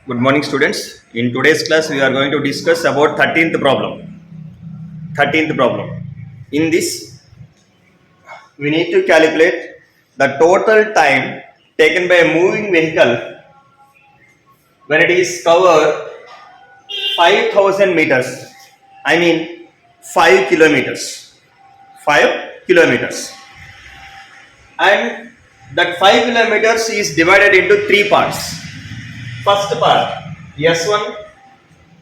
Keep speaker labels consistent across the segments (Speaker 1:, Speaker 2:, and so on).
Speaker 1: Good morning, students. In today's class, we are going to discuss about 13th problem. 13th problem. In this, we need to calculate the total time taken by a moving vehicle when it is covered 5,000 meters. I mean 5 kilometers. 5 kilometers. And that 5 kilometers is divided into three parts. First part, S1,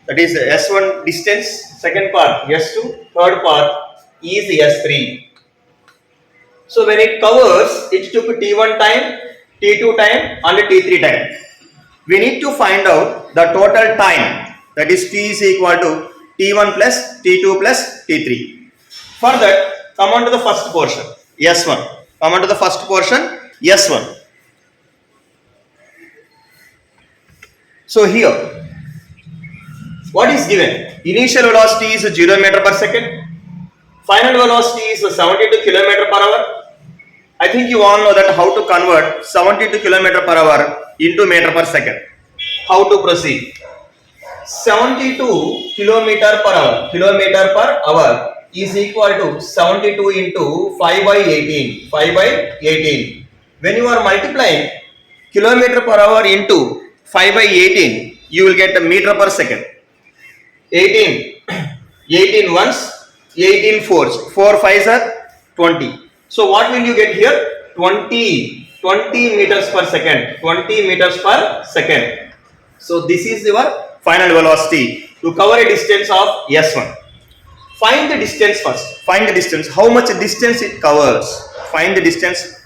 Speaker 1: that is S1 distance, second part S2, third part is S3. So when it covers, it took T1 time, T2 time and T3 time. We need to find out the total time, that is T is equal to T1 plus T2 plus T3. For that, come on to the first portion, S1. Come on to the first portion, S1. So here, what is given? Initial velocity is 0 meter per second. Final velocity is 72 km per hour. I think you all know that how to convert 72 km per hour into meter per second. How to proceed? 72 kilometer per hour is equal to 72 into 5 by 18. 5 by 18. When you are multiplying kilometer per hour into 5 by 18, you will get a meter per second. 18. 18 ones, 18 fours. 4 fives are 20. So what will you get here? 20 meters per second. 20 meters per second. So this is your final velocity to cover a distance of S1. Find the distance first. Find the distance. How much distance it covers? Find the distance.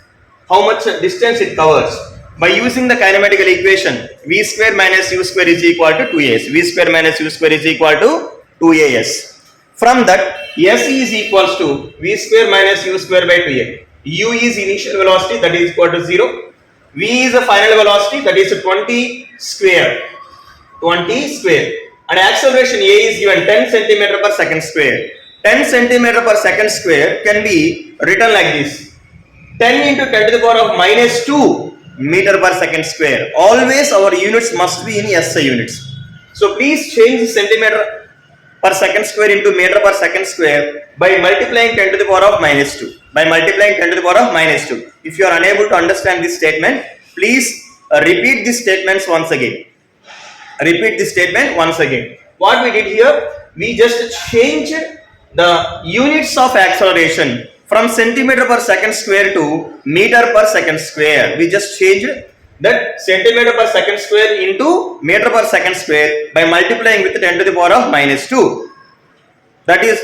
Speaker 1: How much distance it covers? By using the kinematical equation, V square minus U square is equal to 2as. V square minus U square is equal to 2as. From that, S is equals to V square minus U square by 2a. U is initial velocity, that is equal to 0. V is the final velocity, that is 20 square. 20 square. And acceleration A is given 10 centimeter per second square. 10 centimeter per second square can be written like this. 10 into 10 to the power of minus 2 meter per second square. Always our units must be in SI units. So please change centimeter per second square into meter per second square by multiplying 10 to the power of minus 2. By multiplying 10 to the power of minus 2. If you are unable to understand this statement, please repeat these statements once again. Repeat this statement once again. What we did here, we just changed the units of acceleration from centimeter per second square to meter per second square. We just changed that centimeter per second square into meter per second square by multiplying with 10 to the power of minus 2. That is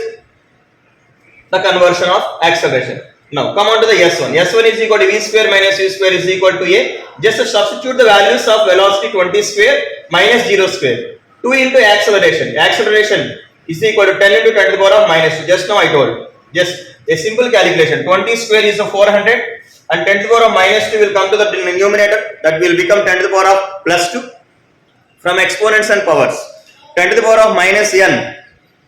Speaker 1: the conversion of acceleration. Now come on to the S1. S1 is equal to V square minus U square is equal to A. Just substitute the values of velocity 20 square minus 0 square. 2 into acceleration. Acceleration is equal to 10 into 10 to the power of minus 2. Just now I told. Just a simple calculation. 20 square is a 400 and 10 to the power of minus 2 will come to the numerator. That will become 10 to the power of plus 2. From exponents and powers. 10 to the power of minus n.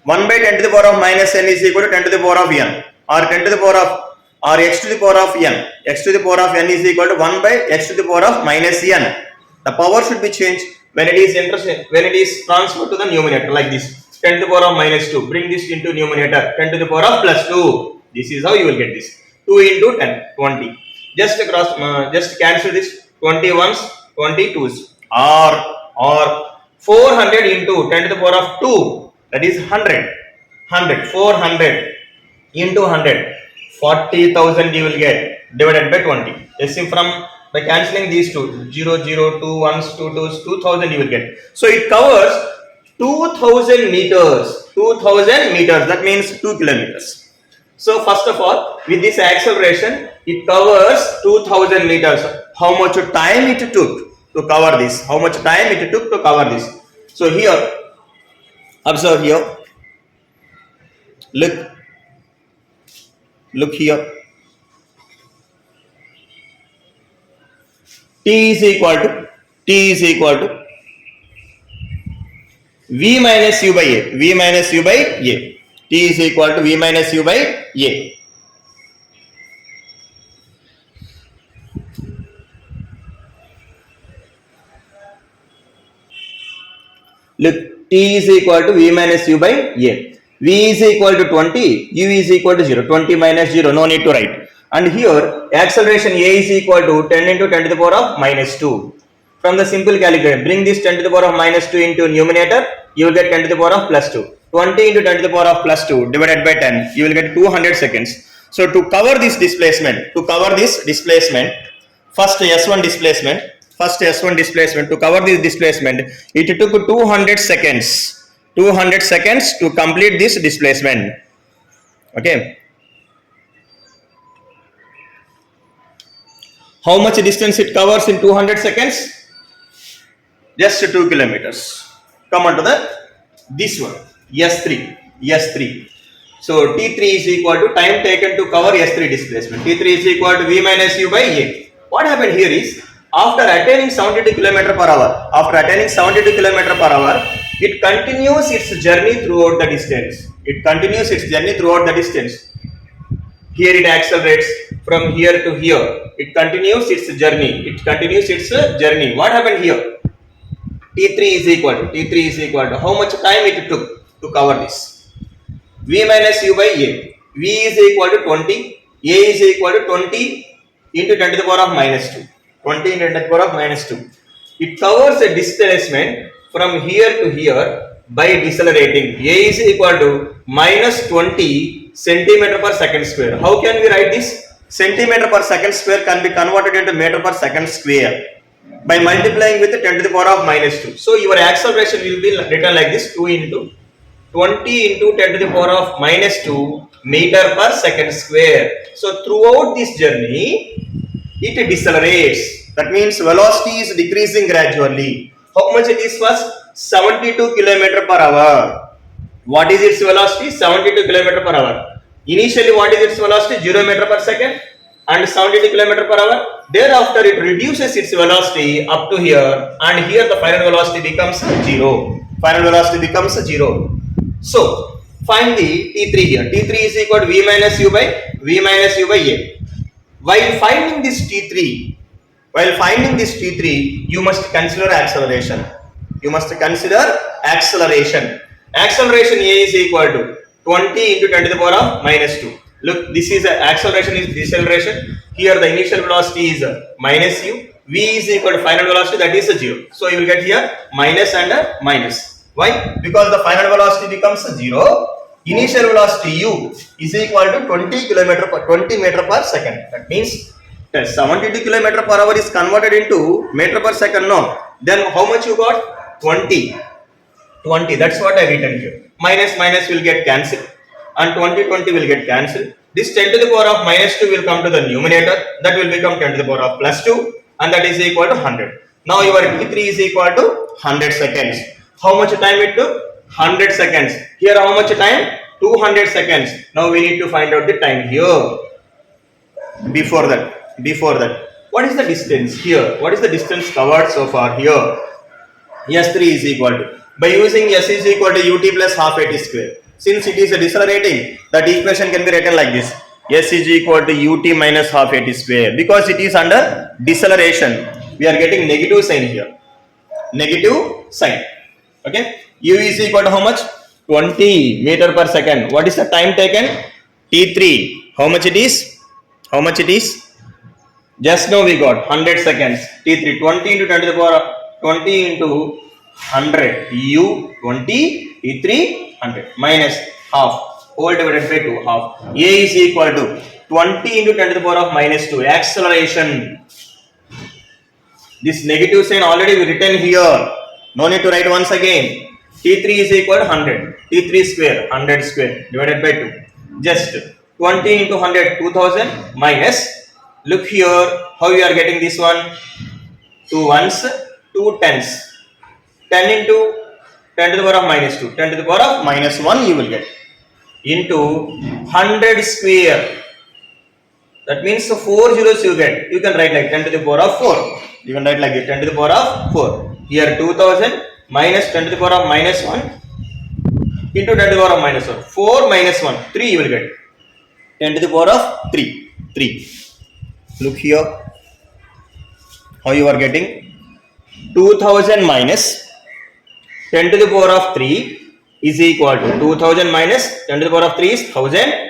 Speaker 1: 1 by 10 to the power of minus n is equal to 10 to the power of n, or 10 to the power of, or x to the power of n. X to the power of n is equal to 1 by x to the power of minus n. The power should be changed when it is transferred to the numerator like this. 10 to the power of minus 2. Bring this into numerator. 10 to the power of plus 2. This is how you will get this. 2 into 10, 20. Just cancel this. 21s, 22s, or 400 into 10 to the power of 2. That is 100, 400 into 100, 40,000 you will get divided by 20. Assume from by cancelling these two, 0, 0, 2, 1s, 2, 2s, 2000 you will get. So it covers 2000 meters, 2000 meters, that means 2 kilometers. So first of all, with this acceleration, it covers 2000 meters. How much time it took to cover this? How much time it took to cover this? So here, observe here. Look here. T is equal to V minus U by A. V minus U by A. T is equal to V minus U by A. Look, t is equal to v minus u by a. V is equal to 20, u is equal to 0. 20 minus 0, no need to write. And here, acceleration a is equal to 10 into 10 to the power of minus 2. From the simple calculator, bring this 10 to the power of minus 2 into numerator, you will get 10 to the power of plus 2. 20 into 10 to the power of plus 2 divided by 10, you will get 200 seconds. So to cover this displacement, first S1 displacement, to cover this displacement, it took 200 seconds to complete this displacement. Okay. How much distance it covers in 200 seconds? Just 2 kilometers. Come on to this one, S3. So T3 is equal to time taken to cover S3 displacement. T3 is equal to V minus U by A. What happened here is, after attaining 72 km per hour, it continues its journey throughout the distance. Here it accelerates from here to here. It continues its journey. What happened here? T3 is equal to how much time it took to cover this? V minus U by A. V is equal to 20. A is equal to 20 into 10 to the power of minus 2. 20 into 10 to the power of minus 2. It covers a displacement from here to here by decelerating. A is equal to minus 20 centimeter per second square. How can we write this? Centimeter per second square can be converted into meter per second square by multiplying with 10 to the power of minus 2. So your acceleration will be written like this: 2 into 20 into 10 to the power of minus 2 meter per second square. So throughout this journey, it decelerates. That means velocity is decreasing gradually. How much it is first? 72 km per hour. What is its velocity? 72 km per hour. Initially, what is its velocity? 0 meter per second and 72 km per hour. Thereafter, it reduces its velocity up to here, and here the final velocity becomes 0. So, find the T3 here. T3 is equal to V minus U by A. While finding this T3, you must consider acceleration. Acceleration A is equal to 20 into 10 to the power of minus 2. Look, this is acceleration is deceleration. Here the initial velocity is minus u. V is equal to final velocity, that is 0. So you will get here minus and minus. Why? Because the final velocity becomes 0. Initial velocity u is equal to 20 meter per second. That means 72 km per hour is converted into meter per second. No. Then how much you got? 20. That's what I written here. Minus will get cancelled, and 20 will get cancelled. This 10 to the power of minus 2 will come to the numerator. That will become 10 to the power of plus 2, and that is equal to 100. Now your T3 is equal to 100 seconds. How much time it took? 100 seconds. Here how much time? 200 seconds. Now we need to find out the time here. Before that, what is the distance here? What is the distance covered so far here? S3 is equal to, by using S is equal to ut plus half at square. Since it is a decelerating, that equation can be written like this: S is equal to ut minus half at square. Because it is under deceleration, we are getting negative sign here. Okay. U is equal to how much? 20 meter per second. What is the time taken? T3. How much it is? Just now we got 100 seconds. T3 20 into 10 to the power 20 into 100. U 20, T3 100 minus half, whole divided by 2, half. A is equal to 20 into 10 to the power of minus 2. Acceleration. This negative sign already written here. No need to write once again. T3 is equal to 100. T3 square, 100 square divided by 2. Just 20 into 100, 2000 minus. Look here, how you are getting this one? 2 ones, 2 tens. 10 into 10 to the power of minus 2. 10 to the power of minus 1 you will get. Into 100 square. That means 4 zeros you get. You can write like 10 to the power of 4. You can write like 10 to the power of 4. Here 2000 minus 10 to the power of minus 1 into 10 to the power of minus 1. 4 minus 1. 3 you will get. 10 to the power of 3. Look here. How you are getting? 2000 minus 10 to the power of 3 is equal to 2000 minus 10 to the power of 3 is 1000.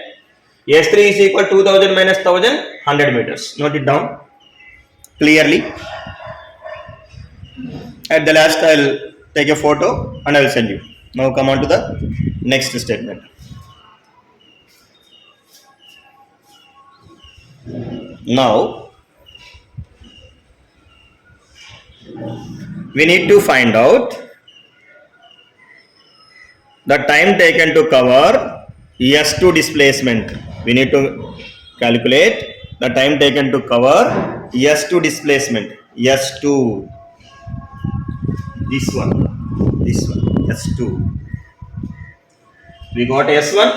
Speaker 1: S3 is equal to 2000 minus 1000, 100 meters. Note it down clearly. At the last, I'll take a photo and I'll send you. Now come on to the next statement. Now, we need to find out the time taken to cover S2 displacement. We need to calculate the time taken to cover S2 displacement. S2. This one. S2. We got S1.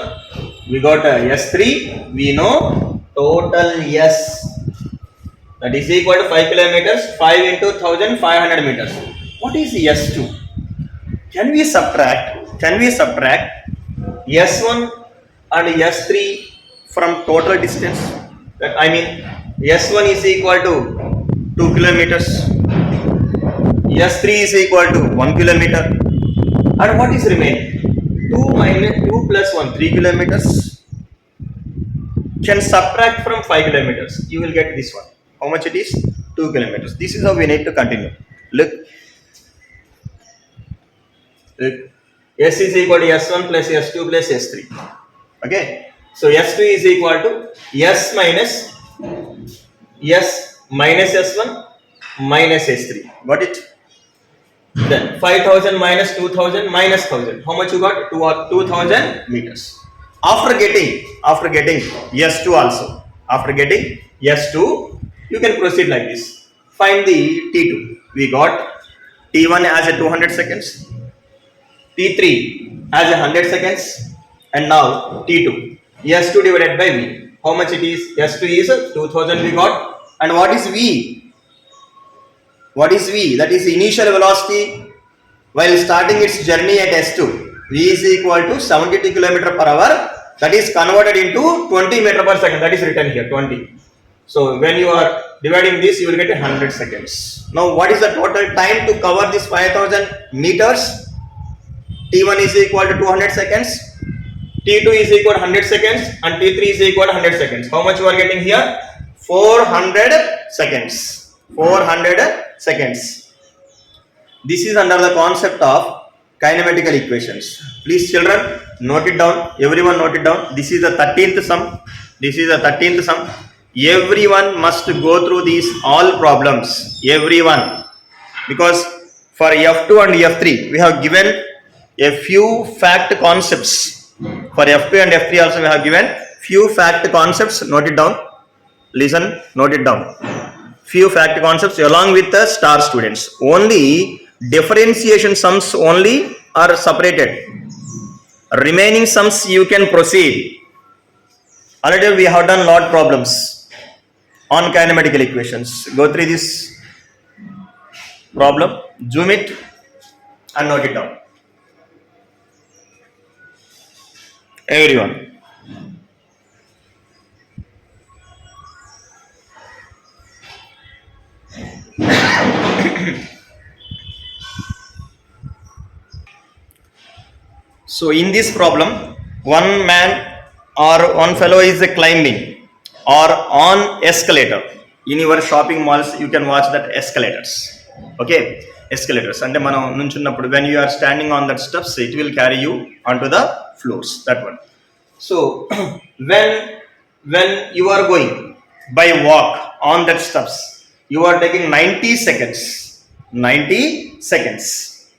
Speaker 1: We got S3. We know total S. That is equal to 5 kilometers. 5 into 1500 meters. What is S2? Can we subtract S1 and S3 from total distance? That I mean S1 is equal to 2 kilometers, S3 is equal to 1 kilometer, and what is remaining? 2 minus 2 plus 1, 3 kilometers. Can subtract from 5 kilometers, you will get this one. How much it is? 2 kilometers. This is how we need to continue. Look. S is equal to S1 plus S2 plus S3. Okay. So S2 is equal to S minus S1 minus S3. Got it? Then 5000 minus 2000 minus 1000. How much you got? 2000 meters. After getting S2 also. After getting S2, you can proceed like this. Find the T2. We got T1 as a 200 seconds. T3 as a 100 seconds, and now T2. S2 divided by V. How much it is? S2 is 2000 we got. And what is V? What is V? That is initial velocity while starting its journey at S2. V is equal to 72 km per hour. That is converted into 20 meter per second. That is written here, 20. So when you are dividing this, you will get 100 seconds. Now what is the total time to cover this 5000 meters? T1 is equal to 200 seconds, T2 is equal to 100 seconds, and T3 is equal to 100 seconds. How much you are getting here? 400 seconds. 400 seconds. This is under the concept of kinematical equations. Please children, note it down. Everyone note it down. This is the 13th sum. Everyone must go through these all problems. Everyone. Because for F2 and F3, we have given a few fact concepts. For F2 and F3 also we have given few fact concepts. Note it down. Listen, note it down. Few fact concepts along with the star students. Only differentiation sums only are separated. Remaining sums you can proceed. Already we have done lot problems on kinematical equations. Go through this problem, zoom it and note it down. Everyone. So in this problem, one man or one fellow is climbing or on escalator. In your shopping malls, you can watch that escalators. Okay, escalators. And when you are standing on that steps, it will carry you onto the floors. That one. So when you are going by walk on that steps, you are taking 90 seconds. 90 seconds.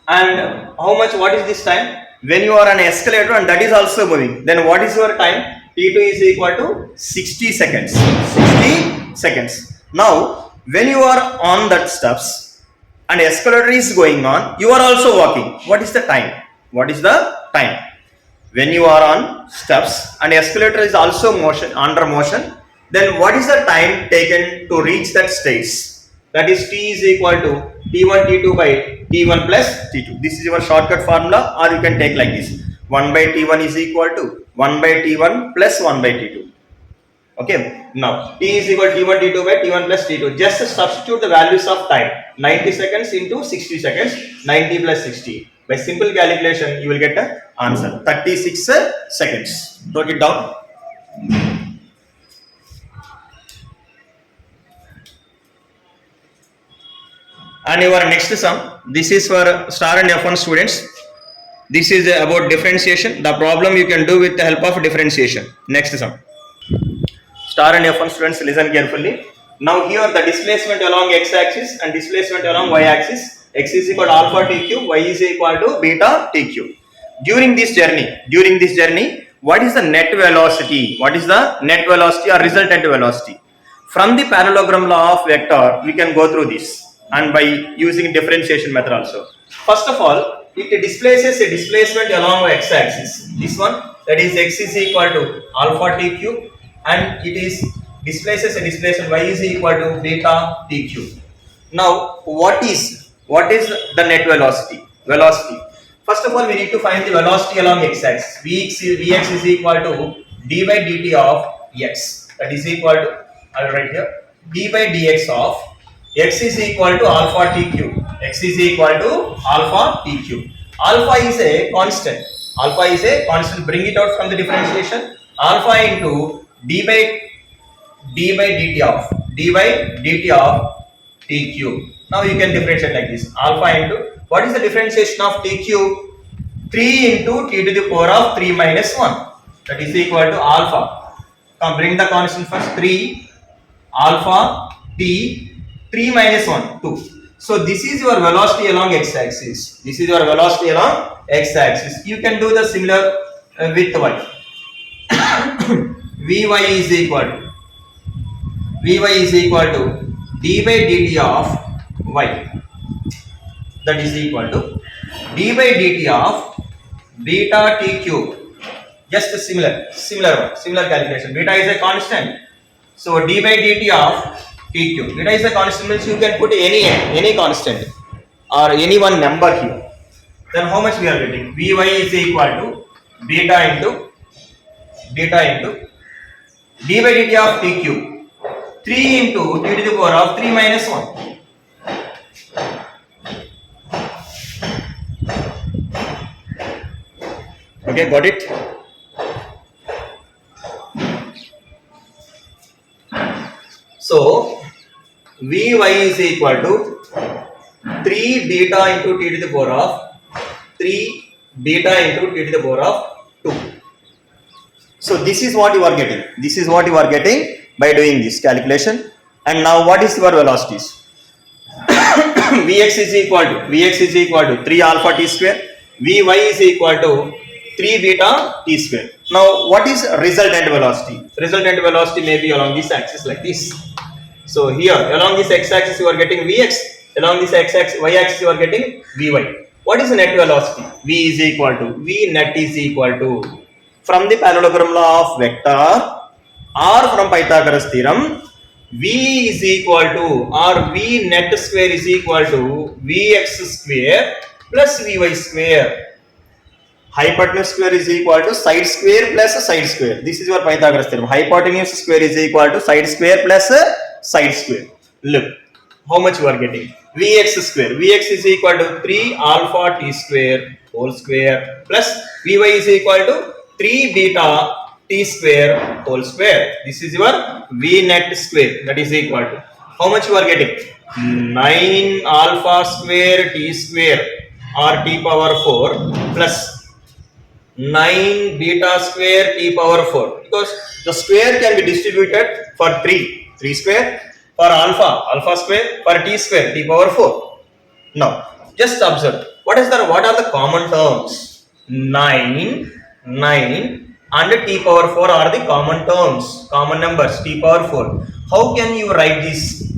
Speaker 1: And how much? What is this time? When you are on escalator and that is also moving, then what is your time? T2 is equal to 60 seconds. 60 seconds. Now, when you are on that steps and escalator is going on, you are also walking. What is the time? What is the time? When you are on steps and escalator is also under motion, then what is the time taken to reach that stage? That is T is equal to T1 T2 by T1 plus T2. This is your shortcut formula, or you can take like this. 1 by T1 is equal to 1 by T1 plus 1 by T2. Okay, now t is equal to t1 t2 by t1 plus t2. Just substitute the values of time. 90 seconds into 60 seconds. 90 plus 60. By simple calculation, you will get the answer. 36 seconds. Note it down. And your next sum. This is for star and F1 students. This is about differentiation. The problem you can do with the help of differentiation. Next sum. Star and F1 students, listen carefully. Now here the displacement along x-axis and displacement along y-axis. X is equal to alpha t cube, y is equal to beta t cube. During this journey, what is the net velocity? What is the net velocity or resultant velocity? From the parallelogram law of vector, we can go through this, and by using differentiation method also. First of all, it displaces a displacement along x-axis. This one, that is x is equal to alpha t cube, and it is displaces a displacement y is equal to beta t cube. Now, what is the net velocity? First of all, we need to find the velocity along x-axis. Vx is equal to d by dt of x. That is equal to, I will write here, d by dx of x is equal to alpha t cube. X is equal to alpha t cube. Alpha is a constant. Bring it out from the differentiation. Alpha into d by dt of t cube. Now you can differentiate like this. Alpha into, what is the differentiation of t cube? 3 into t to the power of 3 minus 1. That is equal to alpha. Come, bring the constant first. 3 alpha t 3 minus 1 2. So this is your velocity along x-axis. You can do the similar with y. Vy is equal to d by dt of y. That is equal to d by dt of beta t cube. Just a similar calculation. Beta is a constant. So d by dt of t cube. Beta is a constant, means you can put any constant or any one number here. Then how much we are getting? Vy is equal to beta into d by dt of t cube. 3 into t to the power of 3 minus 1. Okay, got it? So Vy is equal to 3 beta into t to the power of 2. So this is what you are getting by doing this calculation. And now what is your velocities? Vx is equal to 3 alpha t square. Vy is equal to 3 beta t square. Now what is resultant velocity? Resultant velocity may be along this axis like this. So here along this x-axis you are getting Vx, along this y-axis you are getting Vy. What is the net velocity? V net is equal to, from the parallelogram law of vector or from Pythagoras theorem, V is equal to, or V net square is equal to Vx square plus Vy square. Hypotenuse square is equal to side square plus side square. This is your Pythagoras theorem. Hypotenuse square is equal to side square plus side square. Look how much you are getting. Vx square. Vx is equal to 3 alpha t square whole square plus Vy is equal to 3 beta t square whole square. This is your V net square. That is equal to, how much you are getting? 9 alpha square t square or t power 4 plus 9 beta square t power 4, because the square can be distributed for 3 square, for alpha square, for t square t power 4. Now just observe what are the common terms. 9 and t power 4 are the common terms, common numbers. T power 4, how can you write this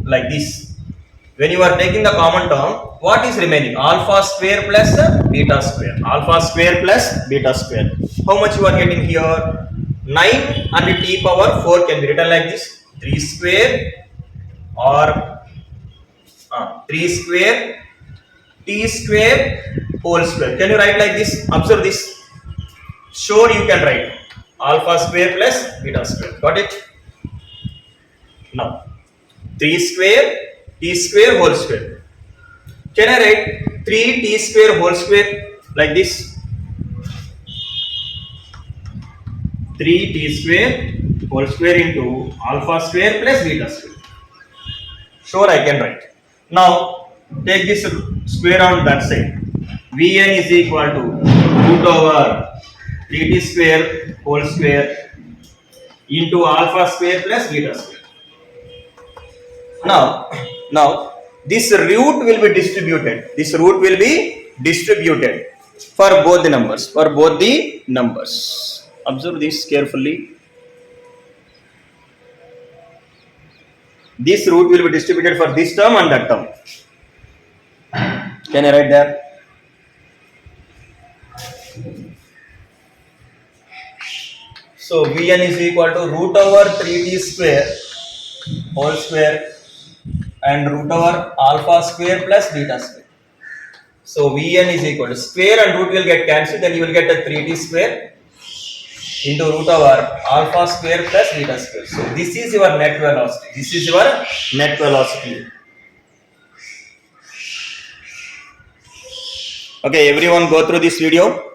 Speaker 1: like this? When you are taking the common term, what is remaining? Alpha square plus beta square. How much you are getting here? 9 and t power 4 can be written like this: 3 square or 3 square t square whole square. Can you write like this? Observe this. Sure, you can write. alpha square plus beta square. Got it? Now 3 square t square whole square. Can I write 3t square whole square like this? 3t square whole square into alpha square plus beta square. Sure, I can write. Now take this square on that side. Vn is equal to root over 3t square whole square into alpha square plus beta square. Now this root will be distributed. This root will be distributed for both the numbers. For both the numbers. Observe this carefully. This root will be distributed for this term and that term. Can I write there? So Vn is equal to root over 3t square whole square and root over alpha square plus beta square. So Vn is equal to square and root will get cancelled, then you will get a 3t square into root over alpha square plus beta square. So this is your net velocity. This is your net velocity. Okay, everyone go through this video.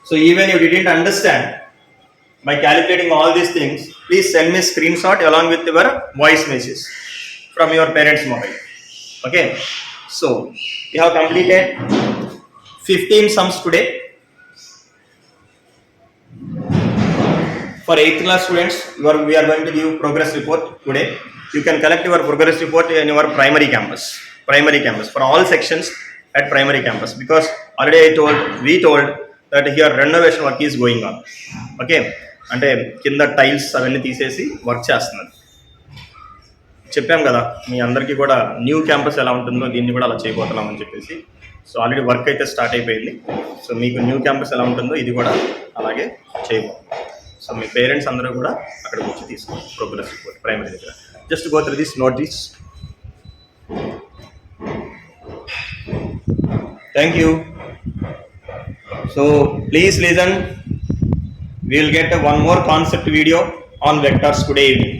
Speaker 1: So even if you didn't understand by calculating all these things, please send me a screenshot along with your voice message from your parents' mobile. Okay, so you have completed 15 sums today. For 8th class students, we are going to give progress report today. You can collect your progress report in your primary campus for all sections at primary campus, because already we told that here renovation work is going on. Okay, అంటే కింద tiles అవన్నీ తీసేసి work చేస్తున్నారు. చెప్పాం కదా మీ అందరికీ కూడా new campus ఎలా ఉంటుందో దీన్ని కూడా అలా చేయబోతున్నాం అని చెప్పేసి. సో ఆల్రెడీ వర్క్ అయితే స్టార్ట్ అయిపోయింది. సో మీకు న్యూ క్యాంపస్ ఎలా ఉంటుందో ఇది కూడా అలాగే చేయబోతున్నాం. సో మీ పేరెంట్స్ అందరూ కూడా అక్కడికి వచ్చి తీసుకోండి ప్రోగ్రెస్ రిపోర్ట్ ప్రైమరీ దగ్గర. Just go through this notice. Thank you. So please listen. We will get one more concept video on vectors today evening.